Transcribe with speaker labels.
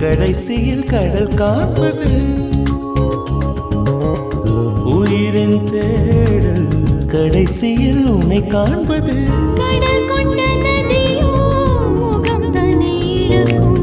Speaker 1: கடைசியில் கடல் காண்பது உயிரின் தேடல் கடைசியில் உன்னை காண்பது
Speaker 2: கடல் கொண்ட நதியோ முகம் தன்னை இழக்கும்